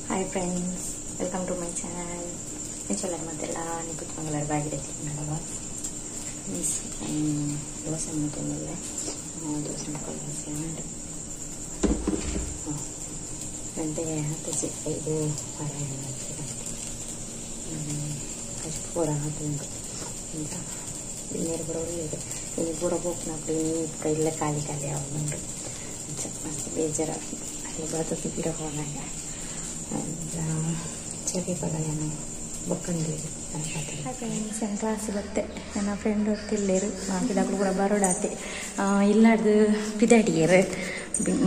Hi friends, welcome to my channel. Inshallah matella ni kutmangalar bagide tiknalava. This dosa mutenilla. Dosa kolasiyanadu. Ante hatu sikaidu parayana. Pura hatundu. Inta dinner boroledu. Ini pura bokna ini kailla kali avundu. Masti bejara. Lebatu tipira honaya. Cari pagayana bokkandi Hi friends, ನನ್ನ class ಬತ್ತೆ ನನ್ನ friend ಹೊತ್ತಿಲ್ಲೇರು ಪಿದಾಕಲು ಕೂಡ ಬರೋಡಾತೆ ಇಲ್ಲಾರ್ದು ಪಿದಾಡಿಯರು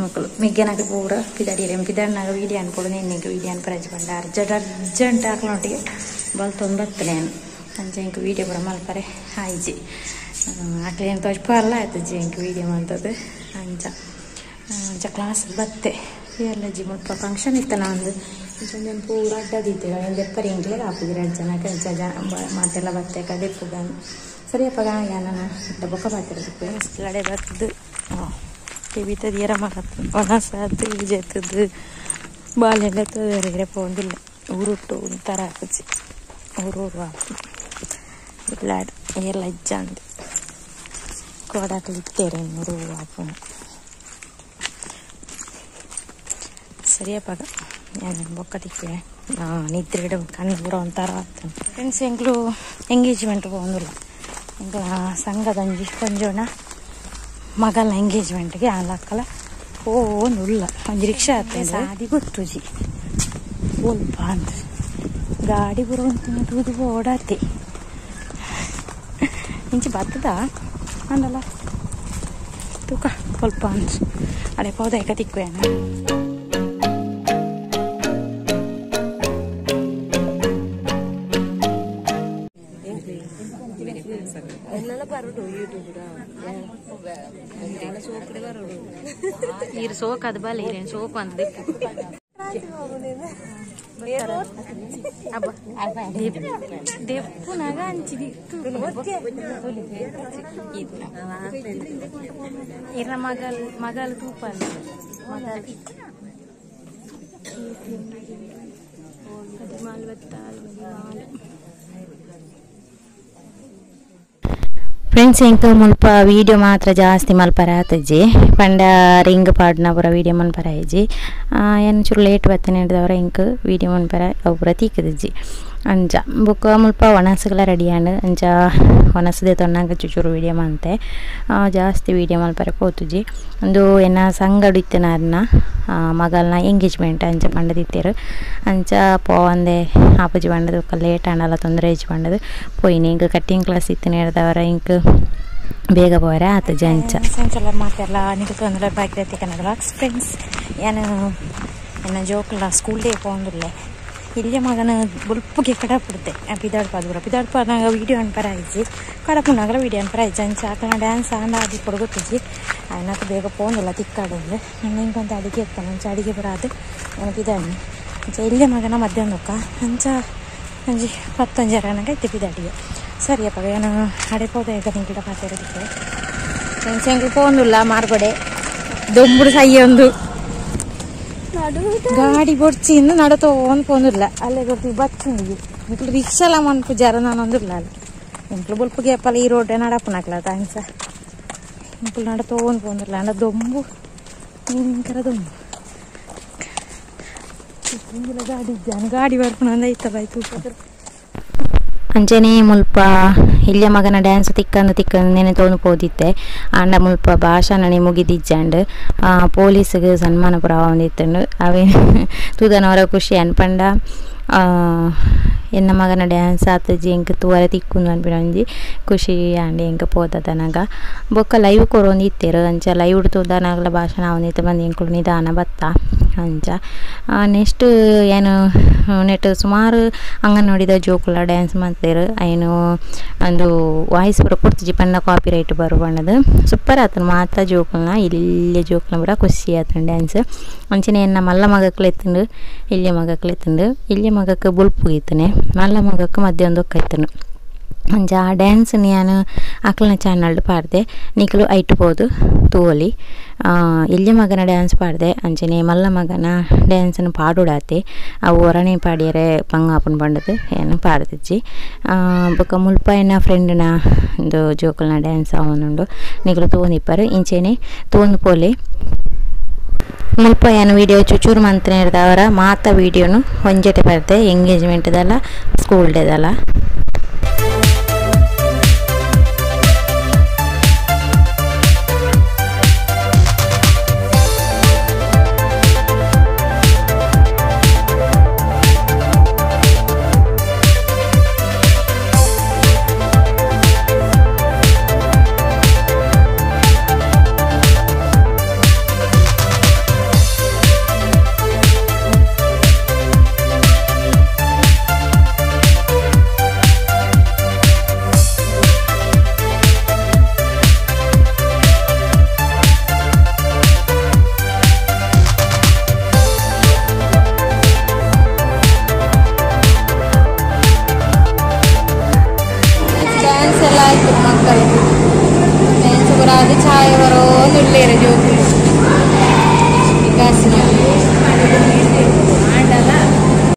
ಮಕ್ಕಳು ಮಿಗ್ಗನಾಗ ಪೂರ ಪಿದಾಡಿಯರು ಪಿದಾಡಿನಾಗ video ಅನ್ಕೊಡು ನೆನ್ನೆಗೆ video ಅನ್ಪರಾಜ್ ಬಂಡ urgent ಹಾಕ್ಲೊಟ್ಟಿಗೆ ಬಲ್ತೊಂದು ಬರ್ತನೆ ಅಂಚೆ ಇಂಕ video ಕೂಡ ಮಲ್ಪರೆ ಆಯ್ಜಿ ಹಾಕ್ಲೇನು ತೋಚ್ಪಲ್ಲ ಆಯ್ತು ಜಿ ಇಂಕ ವೀಡಿಯೋ ಮಾಡ್ತದೆ ಅಂಚ ಕ್ಲಾಸ್ ಬತ್ತೆ ಎಲ್ಲ ಜಿ ಮುಲ್ಪ ಫಂಕ್ಷನ್ ಇತ್ತು ನಂದು కొంచెం పూర అడ్డదిద్దు నేను చెప్పారు ఇంట్లో రాపుది 2 జన కొంచెం ಮಾತೆಲ್ಲ ಬರ್ತೇಕ ದೆಪ್ಪುಗ ಸರಿಯಪ್ಪ ನಾನು ಇಟ್ಟ ಬೊಕ್ಕ ಬಾತಿರಬೇಕು ಅಷ್ಟೇ ಬರ್ತದ್ದು ಕಿವಿತದ ಏರ ಮಾಡತ್ತು ಒಣಸದ್ದು ವಿಜೆತ್ತದ್ದು ಬಾಲೆಲ್ಲ ತೊದರಿದ್ರೆ ಪೋಂದಿಲ್ಲ ಊರುಟ್ಟು ಒಂಥರ ಹಾಕಿ ಊರು ಹಾಕಿ ಇಲ್ಲ ಏರ್ಲ ಇಜ್ಜ ಅಂದು ಕೋಡಾಕಲಿತ್ತೇರೆ ಊರು ಹಾಕೋಣ ಸರಿಯಪ್ಪಾಗ ನಾನು ಬೊಕ್ಕ ತಿಕ್ಕೆ ನಿದ್ರೆ ಕಣ್ಣು ಕೂಡ ಒಂಥರ ಆಗ್ತಾನೆ ಫ್ರೆಂಡ್ಸ್ ಎಂಗ್ಳು ಎಂಗೇಜ್ಮೆಂಟ್ ಹೋಗಿಲ್ಲ ಎಂಗ ಸಂಘದಂಜಿ ಕೊಂಜೋಣ ಮಗಲ ಎಂಗೇಜ್ಮೆಂಟ್ಗೆ ಆಲಕ್ಕಲ ಹೋನುಲ್ಲ ಒಂದು ರಿಕ್ಷಾ ಆಗ್ತದೆ ಸಾದಿ ಗೊತ್ತು ಜಿ ಸ್ವಲ್ಪ ಅಂತ ಗಾಡಿ ಬರುವಂತ ಓಡಾತೆ ಇಂಚಿ ಬರ್ತದ ಅಂದಲ್ಲ ತೂಕ ಸ್ವಲ್ಪ ಅಂತ ಅದೇ ಪೌದಾಯ್ಕ ತಿಕ್ಕೇನ ir sok ad bal iren sok and deppu naga anchidi irna magal tupal magal friends ಇಂಕ ಮುಲ್ಪ ವೀಡಿಯೋ ಮಾತ್ರ ಜಾಸ್ತಿ ಮಲ್ಪರಾತಜ್ಜಿ ಪಂಡ ರಿಂಗ್ ಪಾಡ್ನ ಪೂರ ವೀಡಿಯೋ ಮನ್ಪರಾಯ್ಜಿ ಏನು ಚೂರು ಲೇಟ್ ಬತ್ತನೆ ಹಿಡಿದವರ ಇಂಕ ವೀಡಿಯೋ ಮನ್ಪರ ಅವು ಪೂರ ತೀಕದಜ್ಜಿ ಅಂಚ ಬುಕ್ಕ ಮುಲ್ಪ ಒಣಸಗಲ ರೆಡಿಯಾಂಡು ಅಂಚ ಒಣಸದೆ ತೊನ್ನಂಗ ಚೂರು ವೀಡಿಯೋ ಮಂತೆ ಜಾಸ್ತಿ ವೀಡಿಯೋ ಮಲ್ಪರ ಪೋತುಜಿ ಒಂದು ಎನ್ನ ಸಂಗಡು ಇತ್ತನಾರನ್ನ ಮಗಲ್ನ ಎಂಗೇಜ್ಮೆಂಟ್ ಅಂಚ ಪಂಡದಿತ್ತೇರು ಅಂಚ ಪೋವಂದೆ ಆಪಜಿ ಪಂಡದು ಲೇಟ್ ಆಂಡಲ್ಲ ತೊಂದರೆ ಹೆಚ್ಚು ಪಂಡದು ಪೋಯಿನಿ ಇಂಕ ಕಟ್ಟಿಂಗ್ ಕ್ಲಾಸ್ ಇತ್ತು ಹಿಡ್ದವರ ಇಂಕ ಬೇಗ ಪೋರೆ ಆತಜಿ ಅಂಚ ಸಂಚಲ ಮಾತೆಲ್ಲ ನಿಂಗೆ ತೊಂದರೆ ಬಾಕಿ ಕನ್ನಡ ಫ್ರೆಂಡ್ಸ್ ಏನು ಎನ್ನ ಜೋಕಲ್ಲ ಸ್ಕೂಲ್ ಡೇ ಪೋಂದಿಲ್ಲ ಇಲ್ಲೇ ಮಗನ ಬುಲ್ಪುಗೆ ಕಡಪುಡ್ತೆ ಪಿದಾಡ್ಪಾದಾಗ ವೀಡಿಯೋ ಅನ್ಪರಾಯ್ಜಿ ಕಡಪುನಾಗಲ ವೀಡಿಯೋ ಅನ್ಪರಾಯ್ಜಿ ಅಂಚೆ ಆಕನ ಡ್ಯಾನ್ಸ್ ಆಂಡ ಆದಿ ಕೊಡಗೊತ್ತಿಜಿ ಆಯ್ನಕ್ಕೆ ಬೇಗ ಪೋಂದಿಲ್ಲ ತಿಕ್ಕಾಡಂದು ನಂಗೆ ಇಂಕೊಂತ ಅಡಿಗೆ ಇರ್ತಾನೆ ಅಂಚೆ ಅಡಿಗೆ ಬರಾದು ನಾನು ಪಿದಾಡಿ ಅಂಚೆ ಇಲ್ಲೇ ಮಗನ ಮಧ್ಯಾಹ್ನ ಹೊಕ್ಕ ಅಂಚ ಅಂಜಿ 10 ಜನಕ್ಕೆ ಐತೆ ಪಿದಾಡಿಗೆ ಸರಿಯಪ್ಪ ಏನು ಅಡೆ ಪೋದ ಈಗ ಗಿಡ ಪಾತಿರೋದಕ್ಕೆ ಎಂಚೆಂಗೆ ಪೋಂದಿಲ್ಲ ಮಾರ್ಗಡೆ ದೊಂಬುಡು ಸಯ್ಯ ಒಂದು ಗಾಡಿ ಬೊಡ್ಚಿಂದ ನಡತೋಂದು ಪೋಂದಿಲ್ಲ ಅಲ್ಲೇ ಗೊತ್ತಿ ಬಚ್ಚುಂಡಿ ಇಂಕ್ಲು ರಿಕ್ಷಾಲ ಮನ್ಪು ಜರ ನಾನೊಂದಿಲ್ಲ ಅಲ್ಲಿ ಇಂಕ್ಲು ಬುಲ್ಪು ಗೇಪಲ್ಲ ಈ ರೋಡ್ ನಡಪನಾಕ್ಲ ತಾಂಸ ಇಂಕ್ಲು ನಡತೋಂದು ಪೋಂದಿಲ್ಲ ಅಂಡ ದೊಂಬು ಭಯಂಕರ ದೊಂಬು ಗಾಡಿ ಗಾಡಿ ಬರ್ಕೊಂಡು ಐತಲ್ಲಾಯ್ತು ಅಂಚನೆ ಮುಲ್ಪ ಇಲ್ಲೇ ಮಗನ ಡ್ಯಾನ್ಸ್ ತಿಕ್ಕಂದು ನೆನೆ ತೊಗೊಂಡು ಪೋದಿತ್ತೆ ಆಂಡ ಮುಲ್ಪ ಭಾಷಣನೆ ಮುಗಿದಿಜ್ಜಂಡು ಪೊಲೀಸ್ಗೆ ಸನ್ಮಾನ ಪುರ ಒಂದಿತ್ತಂಡು ಅವೇ ತೂದನವರ ಖುಷಿ ಅನ್ಪಂಡ ಎನ್ನ ಮಗನ ಡ್ಯಾನ್ಸ್ ಆತಜಿ ಎಂಕ ತೂವರೆ ತಿಕ್ಕು ಅನ್ಪಿಡಂಜಿ ಖುಷಿ ಆಂಡೆ ಎಂಕ ಪೋತದನಗ ಬೊಕ್ಕ ಲೈವ್ ಕೊರೊಂದು ಇತ್ತೇರು ಅಂಚ ಲೈವ್ ತೂದನಗಲ ಭಾಷಣ ಒಂದಿತ್ತು ಬಂದು ಎಂಕುಳು ನಿಧಾನ ಬತ್ತ ಅಂಚ ನೆಕ್ಸ್ಟ್ ಏನು ನೆಟ್ ಸುಮಾರು ಅಂಗನವಾಡಿದ ಜೋಕುಲ ಡ್ಯಾನ್ಸ್ ಮಾಡ್ತೇರು ಏನು ಒಂದು ವಾಯ್ಸ್ ಪೂರ ಕೊಡ್ತಿಜಿ ಪಂಡ ಕಾಪಿ ರೈಟ್ ಬರು ಬಣ್ಣದು ಸೂಪರ್ ಆತನ ಮಾತ ಜೋಕುಲ್ನ ಇಲ್ಲೇ ಜೋಕುಲ್ನ ಪೂರ ಖುಷಿ ಆತನ ಡ್ಯಾನ್ಸ್ ಅಂಚನೆ ಎನ್ನ ಮಲ್ಲ ಮಗಕ್ಲು ಎತ್ತಂಡು ಇಲ್ಲೇ ಮಗಕ್ಲು ಎತ್ತಂಡು ಇಲ್ಲೇ ಮಗಕ್ಕೆ ಬುಲ್ಪು ಇತ್ತನೆ ಮಲ್ಲ ಮಗಕ್ಕೆ ಮಧ್ಯ ಒಂದು ಒಕ್ಕೈತನು ಅಂಚ ಆ ಡ್ಯಾನ್ಸ್ని ನಾನು ಅಕ್ಲನ ಚಾನಲ್ಡ್ ಪಾಡ್ದೆ ನಿಕ್ಲು ಐಟ್ಬೋದು ತೂವಲಿ ಇಲ್ಯ ಮಗನ ಡ್ಯಾನ್ಸ್ ಪಾಡ್ದೆ ಅಂಚನೆ ಮಲ್ಲ ಮಗನ ಡ್ಯಾನ್ಸನ್ನು ಪಾಡುಡಾತೆ ಅವು ಹೊರನೆ ಪಾಡ್ಯರೆ ಪಂಗಾಪನ್ ಬಂಡದು ಏನು ಪಾಡ್ದಿಜ್ಜಿ ಬೊಕ ಮುಲ್ಪ ಎನ್ನ ಫ್ರೆಂಡ್ನ ಒಂದು ಜೋಕಲ್ನ ಡ್ಯಾನ್ಸ್ ಅವನುಂಡು ನಿಕ್ಲು ತೂಂದಿಪ್ಪರು ಇಂಚೆನೆ ತೂಂದು ಪೋಲೆ ಮುಲ್ಪ ಏನು ವೀಡಿಯೋ ಚೂಚೂರು ಮಂತ್ರ ಹಿಡ್ದವರ ಮಾತ ವೀಡಿಯೋನು ಒಂಜೆಟೆ ಬರ್ದೆ ಎಂಗೇಜ್ಮೆಂಟ್ದಲ್ಲ ಸ್ಕೂಲ್ ಡೇದಲ್ಲ ಚಾಯ್ ಬರೋ ನುಳ್ಳೇರ ಜೋಕು